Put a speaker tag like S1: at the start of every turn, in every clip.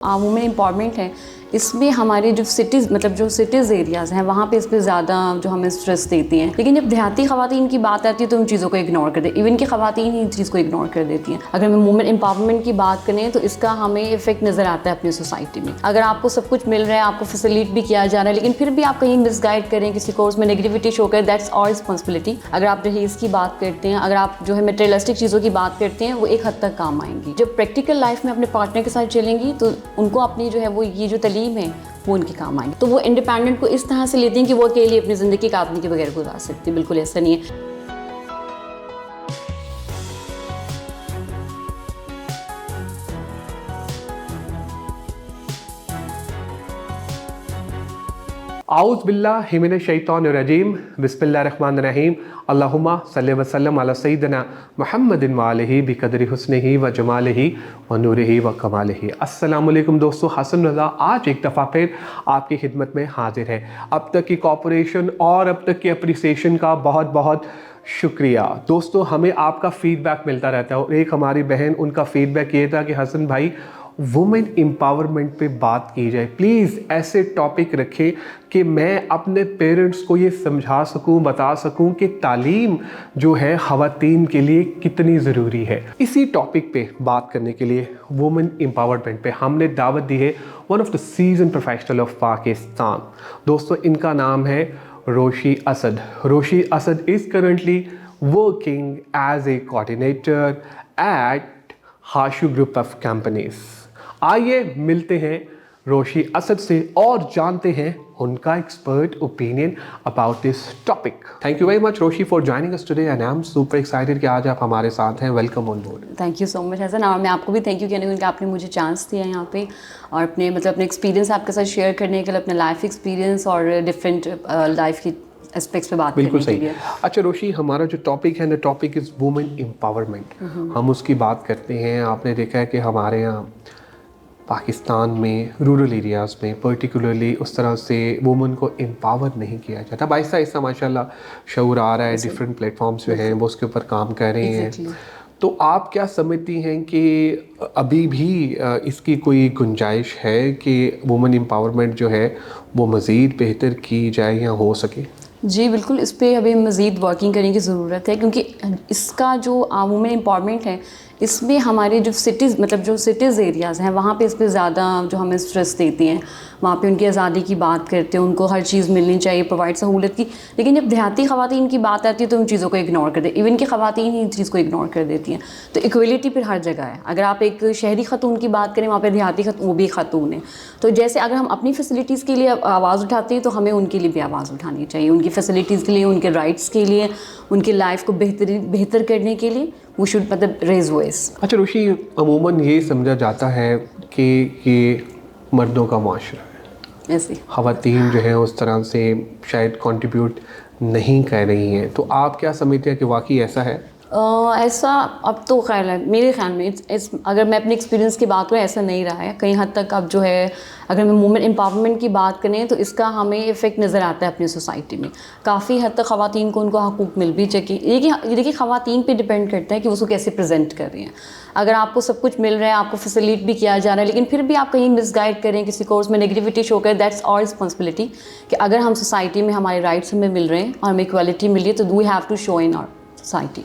S1: Women empowerment है, इसमें हमारे जो सिटीज़ मतलब जो सिटीज़ एरियाज़ हैं वहाँ पे इस पर ज़्यादा जो हमें स्ट्रेस देती हैं। लेकिन जब देहाती ख़वातीन की बात आती है तो उन चीज़ों को इग्नोर कर दे, इवन कि ख़वातीन ही इन चीज़ को इग्नोर कर देती हैं। अगर हम वुमेन एम्पावरमेंट की बात करें तो इसका हमें इफेक्ट नज़र आता है अपनी सोसाइटी में। अगर आपको सब कुछ मिल रहा है, आपको फैसिलिट भी किया जा रहा है, लेकिन फिर भी आप कहीं मिसगाइड करें, किसी कोर्स में नेगेटिविटी शो करें, दैट्स आवर रिस्पॉन्सिबिलिटी। अगर आप दहेज की बात करते हैं, अगर आप जो है मटेरियलिस्टिक चीज़ों की बात करते हैं, वो एक हद तक काम आएंगी। जब प्रैक्टिकल लाइफ में अपने पार्टनर के साथ चलेंगी तो उनको अपनी जो है वो ये जो तालीम है वो उनके काम आएंगे। तो वो इंडिपेंडेंट को इस तरह से लेते हैं कि वो अकेले अपनी ज़िंदगी एक आदमी के बगैर गुजार सकती। बिल्कुल ऐसा नहीं है।
S2: आउज़ बिल्लाहि मिनश शैतानिर रजीम बिस्मिल्लाहिर्रहमानिर रहीम अल्लाहुम्मा सल्लि व सल्लिम अला सय्यिदिना मुहम्मदिन व आलिहि बिक़दरि हुस्निहि व जमालिहि व नूरिहि व कमालिहि। अस्सलामु अलैकुम दोस्तों, हसन रज़ा आज एक दफ़ा फिर आपकी खिदमत में हाजिर है। अब तक की कोऑपरेशन और अब तक की अप्रिसिएशन का बहुत बहुत शुक्रिया। दोस्तों, हमें आपका फ़ीडबैक मिलता रहता है और एक हमारी बहन, उनका फ़ीडबैक ये था कि हसन भाई वुमेन एम्पावरमेंट पे बात की जाए, प्लीज़ ऐसे टॉपिक रखें कि मैं अपने पेरेंट्स को ये समझा सकूं, बता सकूं कि तालीम जो है ख़वातीन के लिए कितनी ज़रूरी है। इसी टॉपिक पे बात करने के लिए वुमेन एम्पावरमेंट पे हमने दावत दी है one of the season professional of Pakistan. दोस्तों, इनका नाम है Roshi Asad. Roshi Asad is currently working as a coordinator at Hashoo group of companies. आइए मिलते हैं रोशी असद से और जानते हैं उनका expert opinion about this topic. Thank you very much Roshi for joining us today and I am super excited कि आज आप हमारे साथ हैं। Welcome on board.
S1: Thank you so much Hasan, और मैं आपको भी थैंक यू कहने क्योंकि आपने मुझे चांस दिया यहाँ पे और अपने अपने एक्सपीरियंस आपके साथ शेयर करने के लिए, अपने लाइफ एक्सपीरियंस और डिफरेंट लाइफ की एस्पेक्ट्स पे बात
S2: बिल्कुल
S1: करने के लिए।
S2: अच्छा रोशी, हमारा जो टॉपिक है ना, टॉपिक इज़ वुमेन एम्पावरमेंट। हम उसकी बात करते हैं। आपने देखा है कि हमारे यहाँ पाकिस्तान में रूरल एरियाज़ में पर्टिकुलरली उस तरह से वुमेन को एम्पावर नहीं किया जाता। अब आहिस्ता आहिस्ता माशाल्लाह शऊर आ रहा है, डिफरेंट प्लेटफॉर्म्स जो हैं वो उसके ऊपर काम कर रहे हैं। तो आप क्या समझती हैं कि अभी भी इसकी कोई गुंजाइश है कि वुमेन एम्पावरमेंट जो है वो मज़ीद बेहतर की जाए या हो सके?
S1: जी बिल्कुल, इस पर अभी मज़ीद वर्किंग करने की ज़रूरत है क्योंकि इसका जो वुमेन एम्पावरमेंट है इसमें हमारे जो सिटीज़ मतलब जो सिटीज़ एरियाज़ हैं वहाँ पे इस पर ज़्यादा जो हमें स्ट्रेस देती हैं। वहाँ पे उनकी आज़ादी की बात करते हैं, उनको हर चीज़ मिलनी चाहिए, प्रोवाइड सहूलत की। लेकिन जब देहाती ख़वातीन की बात आती है तो उन चीज़ों को इग्नोर कर दे, इवन कि ख़वातीन ही इन चीज़ को इग्नोर कर देती हैं। तो इक्वलिटी फिर हर जगह है। अगर आप एक शहरी ख़तून की बात करें, वहाँ पर देहाती वो भी ख़तून है। तो जैसे अगर हम अपनी फैसिलिटीज़ के लिए आवाज़ उठाते हैं तो हमें उनके लिए भी आवाज़ उठानी चाहिए, उनकी फैसिलिटीज़ के लिए, उनके राइट्स के लिए, उनकी लाइफ को बेहतर करने के लिए वो शुड मतलब रेज वॉइस।
S2: अच्छा रोशी, अमूमन ये समझा जाता है कि ये मर्दों का माशरा है,
S1: ऐसे
S2: ख़वातीन जो है उस तरह से शायद कंट्रीब्यूट नहीं कर रही हैं। तो आप क्या समझते हैं कि वाकई ऐसा है?
S1: ऐसा अब तो ख्याल है, मेरे ख्याल में अगर मैं अपने एक्सपीरियंस की बात करूँ ऐसा नहीं रहा है कहीं हद तक। अब जो है अगर हम वुमेन एम्पावरमेंट की बात करें तो इसका हमें इफ़ेक्ट नज़र आता है अपनी सोसाइटी में। काफ़ी हद तक ख़वातीन को उनको हकूक़ मिल भी चाहिए। ये देखिए ख़वातीन पे डिपेंड करता है कि वो उसको कैसे प्रेजेंट कर रही हैं। अगर आपको सब कुछ मिल रहा है, आपको फैसिलिट भी किया जा रहा है, लेकिन फिर भी आप कहीं मिसगाइड करें, किसी कोर्स में नेगेटिविटी शो करें, दैट्स आवर रिस्पॉन्सिबिलिटी। कि अगर हम सोसाइटी में हमारे राइट्स हमें मिल रहे हैं और हमें इक्वालिटी मिल रही है तो we have to show in our society.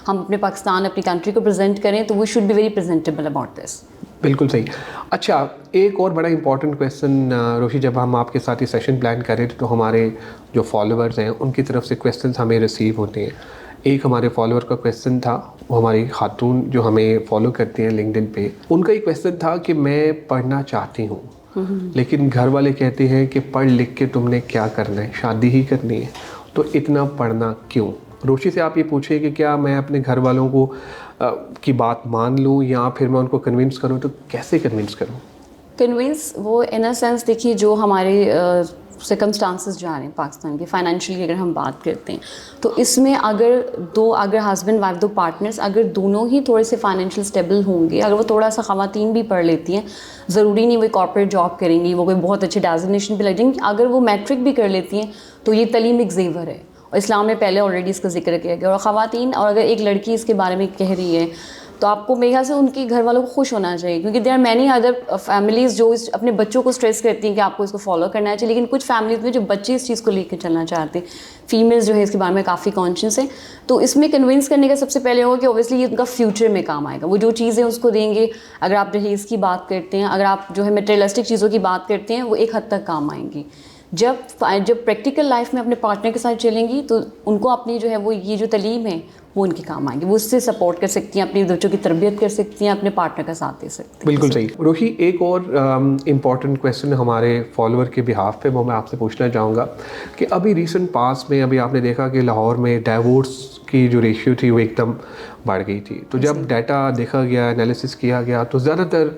S1: हम अपने पाकिस्तान, अपनी कंट्री को प्रेजेंट करें तो we should be very presentable about this.
S2: बिल्कुल सही। अच्छा, एक और बड़ा इंपॉर्टेंट क्वेश्चन रोशी, जब हम आपके साथ ये सेशन प्लान कर रहे थे तो हमारे जो फॉलोअर्स हैं उनकी तरफ से क्वेश्चंस हमें रिसीव होते हैं। एक हमारे फॉलोअर का क्वेश्चन था, वो हमारी खातून जो हमें फॉलो करती हैं लिंक्डइन पे, उनका एक क्वेश्चन था कि मैं पढ़ना चाहती हूँ लेकिन घर वाले कहते हैं कि पढ़ लिख के तुमने क्या करना है, शादी ही करनी है, तो इतना पढ़ना क्यों? रोशी से आप ये पूछिए कि क्या मैं अपने घर वालों को की बात मान लूँ या फिर मैं उनको कन्विंस करूँ, तो कैसे कन्विंस करूँ?
S1: कन्विंस वो इन अ सेंस, देखिए जो हमारे सर्कमस्टांसेस जा रहे हैं पाकिस्तान के फाइनेंशियली अगर हम बात करते हैं तो इसमें अगर हस्बैंड वाइफ दो पार्टनर्स अगर दोनों ही थोड़े से फाइनेंशियल स्टेबल होंगे, अगर वो थोड़ा सा ख़वातीन भी पढ़ लेती हैं, ज़रूरी नहीं वो कॉर्पोरेट जॉब करेंगी, वो कोई बहुत अच्छे डेजिग्नेशन पे लग जाएंगी, अगर वो मैट्रिक भी कर लेती हैं तो ये तालीम एक ज़ेवर है और इस्लाम में पहले ऑलरेडी इसका जिक्र किया गया। और ख़वातीन, और अगर एक लड़की इसके बारे में कह रही है तो आपको मेरे ख्याल से उनके घर वालों को खुश होना चाहिए, क्योंकि there are many other families जो अपने बच्चों को स्ट्रेस करती हैं कि आपको इसको फॉलो करना चाहिए, लेकिन कुछ फैमिलीज़ में जो बच्चे इस चीज़ को लेकर चलना चाहते हैं, फीमेल्स जो है इसके बारे में काफ़ी कॉन्शियस है। तो इसमें कन्विंस करने का सबसे पहले होगा कि ऑब्वियसली ये उनका फ्यूचर में काम आएगा, वो जो चीज़ें उसको देंगे। अगर आप दहेज की बात करते हैं, अगर आप जो है मटेरियलिस्टिक चीज़ों की बात करते हैं, वो एक हद तक काम आएंगी। जब प्रैक्टिकल लाइफ में अपने पार्टनर के साथ चलेंगी तो उनको अपनी जो है वो ये जो तालीम है वो उनके काम आएंगे, वो उससे सपोर्ट कर सकती हैं, अपने बच्चों की तरबियत कर सकती हैं, अपने पार्टनर का साथ दे सकती हैं।
S2: बिल्कुल सही। रोशी, एक और इम्पॉर्टेंट क्वेश्चन हमारे फॉलोअर के बिहाफ पे वो मैं आपसे पूछना चाहूँगा कि अभी रिसेंट पास में अभी आपने देखा कि लाहौर में डाइवोर्स की जो रेशियो थी वो एकदम बढ़ गई थी। तो जब डाटा देखा गया, एनालिसिस किया गया, तो ज़्यादातर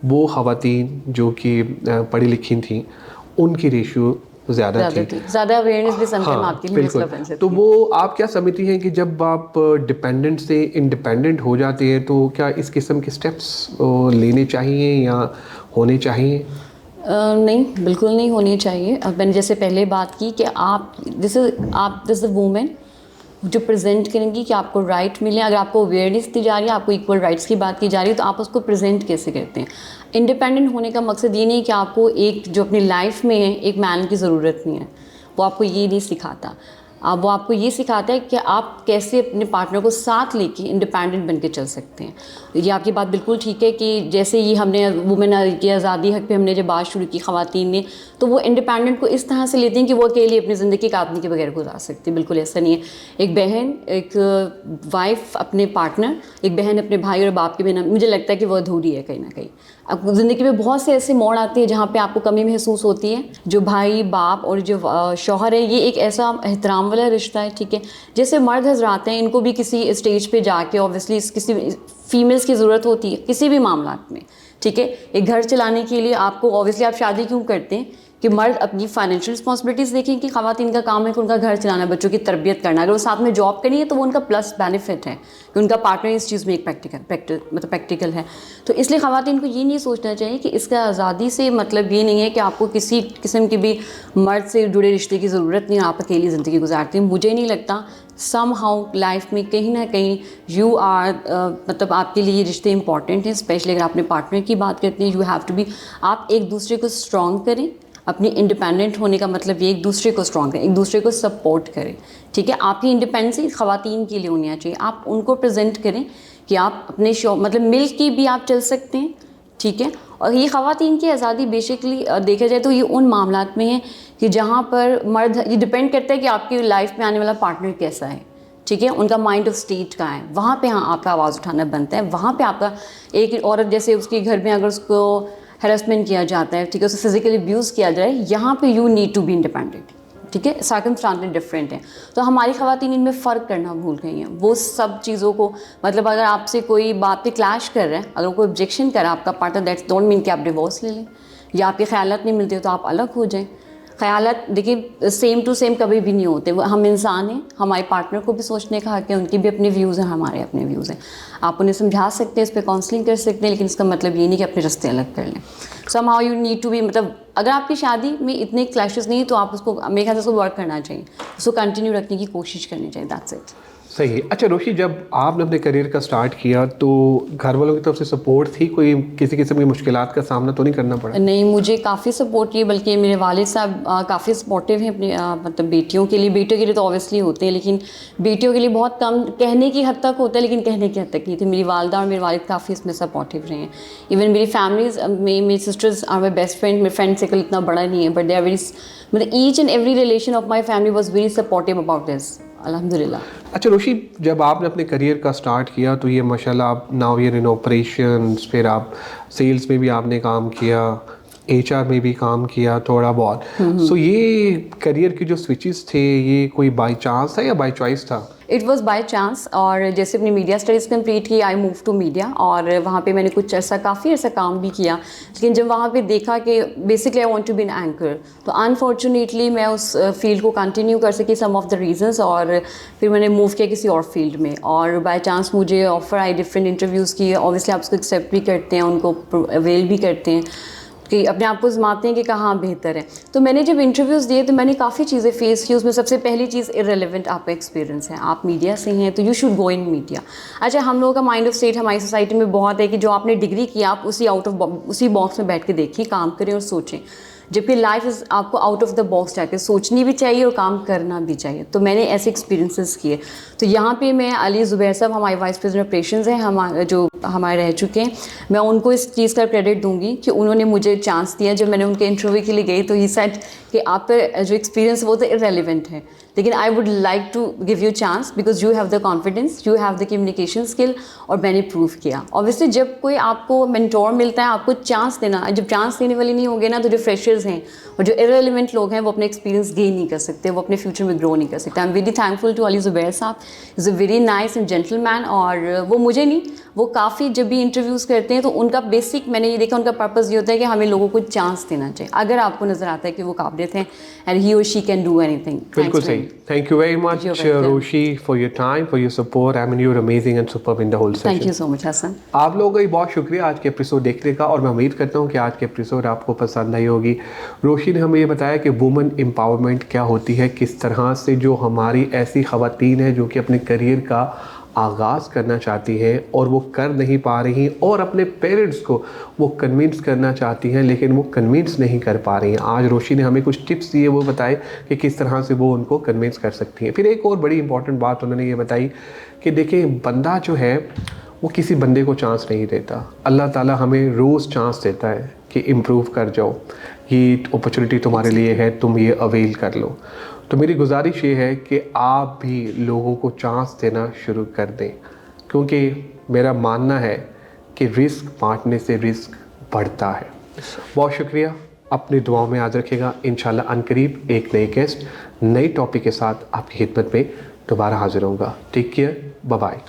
S2: वो ख़वातीन जो कि पढ़ी लिखी थी उनकी रेशियो ज़्यादा
S1: अवेयरनेस भी समटाइम आपके लिए
S2: बिल्कुल।
S1: बन सकती
S2: तो
S1: है।
S2: वो आप क्या समझती हैं कि जब आप डिपेंडेंट से इंडिपेंडेंट हो जाते हैं तो क्या इस किस्म के स्टेप्स लेने चाहिए या होने चाहिए?
S1: नहीं, बिल्कुल नहीं होनी चाहिए। अब मैंने जैसे पहले बात की कि आप दिस वूमेन जो प्रेजेंट करेंगी कि आपको राइट मिले, अगर आपको अवेयरनेस दी जा रही है, आपको इक्वल राइट्स की बात की जा रही है, तो आप उसको प्रेजेंट कैसे करते हैं। इंडिपेंडेंट होने का मकसद ये नहीं है कि आपको एक जो अपनी लाइफ में है एक मैन की ज़रूरत नहीं है, वो आपको ये नहीं सिखाता। अब वो आपको ये सिखाता है कि आप कैसे अपने पार्टनर को साथ लेके इंडिपेंडेंट बन के चल सकते हैं। ये आपकी बात बिल्कुल ठीक है कि जैसे ये हमने वुमेन की आज़ादी हक पे हमने जब बात शुरू की ख़वातीन ने, तो वो इंडिपेंडेंट को इस तरह से लेते हैं कि वो अकेले अपनी ज़िंदगी एक आदमी के बगैर गुजार सकती है। बिल्कुल ऐसा नहीं है। एक बहन, एक वाइफ अपने पार्टनर, एक बहन अपने भाई और बाप के बिना, मुझे लगता है कि वो अधूरी है कहीं ना कहीं। अब ज़िंदगी में बहुत से ऐसे मोड़ आते हैं जहाँ पे आपको कमी महसूस होती है। जो भाई, बाप और जो शौहर है, ये एक ऐसा एहतराम वाला रिश्ता है, ठीक है। जैसे मर्द हजरात हैं, इनको भी किसी स्टेज पे जाके ऑब्वियसली किसी फीमेल्स की ज़रूरत होती है किसी भी मामलात में, ठीक है। एक घर चलाने के लिए आपको ऑब्वियसली आप शादी क्यों करते हैं कि मर्द अपनी फाइनेंशियल रिस्पॉन्सिबिलिटीज़ देखें कि ख़वातीन का काम है कि उनका घर चलाना, बच्चों की तरबियत करना। अगर वो साथ में जॉब करेंगे तो वो उनका प्लस बेनिफिट है कि उनका पार्टनर इस चीज़ में एक प्रैक्टिकल है। तो इसलिए ख़वातीन को ये नहीं सोचना चाहिए कि इसका आज़ादी से मतलब ये नहीं है कि आपको किसी किस्म की भी मर्द से जुड़े रिश्ते की ज़रूरत नहीं है, आप अकेली ज़िंदगी गुजारती हैं। मुझे नहीं लगता सम हाउ लाइफ में कहीं ना कहीं यू आर मतलब आपके लिए रिश्ते इंपॉर्टेंट हैं, स्पेशली अगर आपने पार्टनर की बात करते हैं। यू हैव टू बी, आप एक दूसरे को स्ट्रॉन्ग करें। अपनी इंडिपेंडेंट होने का मतलब ये एक दूसरे को स्ट्रॉन्ग करें, एक दूसरे को सपोर्ट करें, ठीक है। आपकी इंडिपेंडेंसी ख़वातीन के लिए होनी चाहिए। आप उनको प्रेजेंट करें कि आप अपने मतलब मिल के भी आप चल सकते हैं, ठीक है। और ये ख़वातीन की आज़ादी बेसिकली देखा जाए तो ये उन मामलात में है कि जहाँ पर मर्द, ये डिपेंड करता है कि आपकी लाइफ में आने वाला पार्टनर कैसा है, ठीक है, उनका माइंड ऑफ स्टेट कहाँ है। वहाँ पे हाँ आपका आवाज़ उठाना बनता है। वहाँ पे आपका, एक औरत जैसे उसके घर में अगर उसको हैरेसमेंट किया जाता है, ठीक है, उसे फिजिकली अब्यूज़ किया जाए, यहाँ पे you need to be independent, ठीक है। सर्कमस्टांसेस डिफरेंट हैं। तो हमारी ख़वातीन इनमें फ़र्क करना भूल गई हैं। वो सब चीज़ों को मतलब अगर आपसे कोई बात पे क्लैश कर रहा है, अगर कोई ऑब्जेक्शन कर रहा है आपका पार्टनर, दैट्स डोंट मीन कि आप डिवोर्स ले लें या आपके ख़यालात नहीं मिलते तो आप अलग हो जाएं। ख़यालात देखिए सेम टू सेम कभी भी नहीं होते। हम इंसान हैं, हमारे पार्टनर को भी सोचने का हक़ है, उनके भी अपने व्यूज़ हैं, हमारे अपने व्यूज़ हैं। आप उन्हें समझा सकते हैं, इस पर काउंसलिंग कर सकते हैं, लेकिन इसका मतलब ये नहीं कि अपने रास्ते अलग कर लें। Somehow you need to be, मतलब अगर आपकी शादी में इतने क्लैशेस नहीं तो आप उसको, मेरे ख्याल से उसको वर्क करना चाहिए, उसको कंटिन्यू रखने की कोशिश करनी चाहिए। That's it.
S2: सही है। अच्छा रोशी, जब आपने अपने करियर का स्टार्ट किया तो घर वालों की तरफ से सपोर्ट थी? कोई किसी किस्म की मुश्किलात का सामना तो नहीं करना पड़ा?
S1: नहीं, मुझे काफ़ी सपोर्ट की, बल्कि मेरे वालिद साहब काफ़ी सपोर्टिव हैं अपने मतलब बेटियों के लिए। बेटियों के लिए तो ऑब्वियसली होते हैं, लेकिन बेटियों के लिए बहुत कम, कहने की हद तक होता है लेकिन कहने की हद तक नहीं थे। मेरी वालदा और मेरे वालिद काफ़ी इसमें सपोर्टिव रहे हैं। इवन मेरी फैमिलीज में मेरी sisters are my best friend. मेरे फ्रेंड सर्कल इतना बड़ा नहीं है, बट दे आर वेरी, मतलब each and every relation of my family was very supportive about this, अल्हम्दुलिल्लाह।
S2: अच्छा रोशी, जब आपने अपने करियर का स्टार्ट किया तो ये माशाल्लाह आप नाउ यूर इन ऑपरेशंस, फिर आप सेल्स में भी आपने काम किया, HR में भी काम किया थोड़ा बहुत। सो ये करियर के जो स्विचेस थे, ये कोई बाय चांस था या बाय चॉइस था?
S1: It was by chance. और जैसे अपनी मीडिया स्टडीज़ कंप्लीट की, आई मूव टू मीडिया, और वहाँ पे मैंने कुछ काफ़ी ऐसा काम भी किया। लेकिन जब वहाँ पे देखा कि basically I want to be an anchor, तो अनफॉर्चुनेटली मैं उस फील्ड को कंटिन्यू कर सकी, सम ऑफ द रीजंस, और फिर मैंने मूव किया किसी और फील्ड में। और बाय चांस मुझे ऑफ़र आई, डिफरेंट इंटरव्यूज़ किए। ऑब्वियसली आप उसको एक्सेप्ट भी करते हैं, उनको अवेल भी करते हैं, कि अपने आप को आजमाते हैं कि कहाँ बेहतर है। तो मैंने जब इंटरव्यूज़ दिए तो मैंने काफ़ी चीज़ें फेस की। उसमें सबसे पहली चीज़ इररिलेवेंट आपका एक्सपीरियंस है, आप मीडिया से हैं तो you should go in media. अच्छा, हम लोगों का माइंड ऑफ स्टेट हमारी सोसाइटी में बहुत है कि जो आपने डिग्री किया आप उसी बॉक्स में बैठ के देखिए, काम करें और सोचें, जबकि लाइफ इज़ आपको आउट ऑफ द बॉक्स जाके सोचनी भी चाहिए और काम करना भी चाहिए। तो मैंने ऐसे एक्सपीरियंसेस किए। तो यहाँ पे मैं अली ज़ुबैर साहब हमारे वाइस प्रेसिडेंट ऑपरेशंस हैं, जो हमारे रह चुके हैं, मैं उनको इस चीज़ का क्रेडिट दूंगी कि उन्होंने मुझे चांस दिया। जब मैंने उनके इंटरव्यू के लिए गई तो ही सेड कि आपका जो एक्सपीरियंस वो तो इररिलेवेंट है, लेकिन I would like to give you chance because you have the confidence, you have the communication skill. और मैंने प्रूव किया। ऑब्वियसली जब कोई आपको मेंटोर मिलता है, आपको चांस देना, जब चांस देने वाले नहीं होंगे ना, तो जो फ्रेशर्स हैं और जो इररिलेवेंट लोग हैं वो अपने एक्सपीरियंस गेन नहीं कर सकते, वो अपने फ्यूचर में ग्रो नहीं कर सकते। I am very thankful to Ali Zubair साहब, is a very nice and gentleman. और वो मुझे नहीं, वो काफ़ी जब भी इंटरव्यूज़ करते हैं तो उनका बेसिक मैंने ये देखा, उनका पर्पस ये होता है कि हमें लोगों को चांस देना चाहिए अगर आपको नज़र आता है कि वो काबिलियत हैं एंड ही और शी कैन डू एनीथिंग।
S2: बिल्कुल सही। Thank you very much Roshi for your time, for your support. I mean you are amazing and superb in the whole session.
S1: Thank you so much Hasan.
S2: आप लोगों का भी बहुत शुक्रिया आज के एपिसोड देखने का, और मैं उम्मीद करता हूँ कि आज के एपिसोड आपको पसंद आई होगी। रोशी ने हमें ये बताया कि वुमेन एम्पावरमेंट क्या होती है, किस तरह से जो हमारी ऐसी ख़वातीन हैं जो कि अपने करियर का आगाज़ करना चाहती हैं और वो कर नहीं पा रही, और अपने पेरेंट्स को वो कन्विंस करना चाहती हैं लेकिन वो कन्विंस नहीं कर पा रही हैं। आज रोशी ने हमें कुछ टिप्स दिए, वो बताए कि किस तरह से वो उनको कन्विंस कर सकती हैं। फिर एक और बड़ी इंपॉर्टेंट बात उन्होंने ये बताई कि देखिए, बंदा जो है वो किसी बंदे को चांस नहीं देता, अल्लाह ताला हमें रोज़ चांस देता है कि इम्प्रूव कर जाओ, ये अपॉर्चुनिटी तुम्हारे लिए है, तुम ये अवेल कर लो। तो मेरी गुजारिश ये है कि आप भी लोगों को चांस देना शुरू कर दें, क्योंकि मेरा मानना है कि रिस्क बांटने से रिस्क बढ़ता है। बहुत शुक्रिया, अपनी दुआओं में याद रखिएगा। इंशाल्लाह अनकरीब एक नए गेस्ट, नई टॉपिक के साथ आपकी खिदमत में दोबारा हाजिर होऊंगा। Take care, bye bye.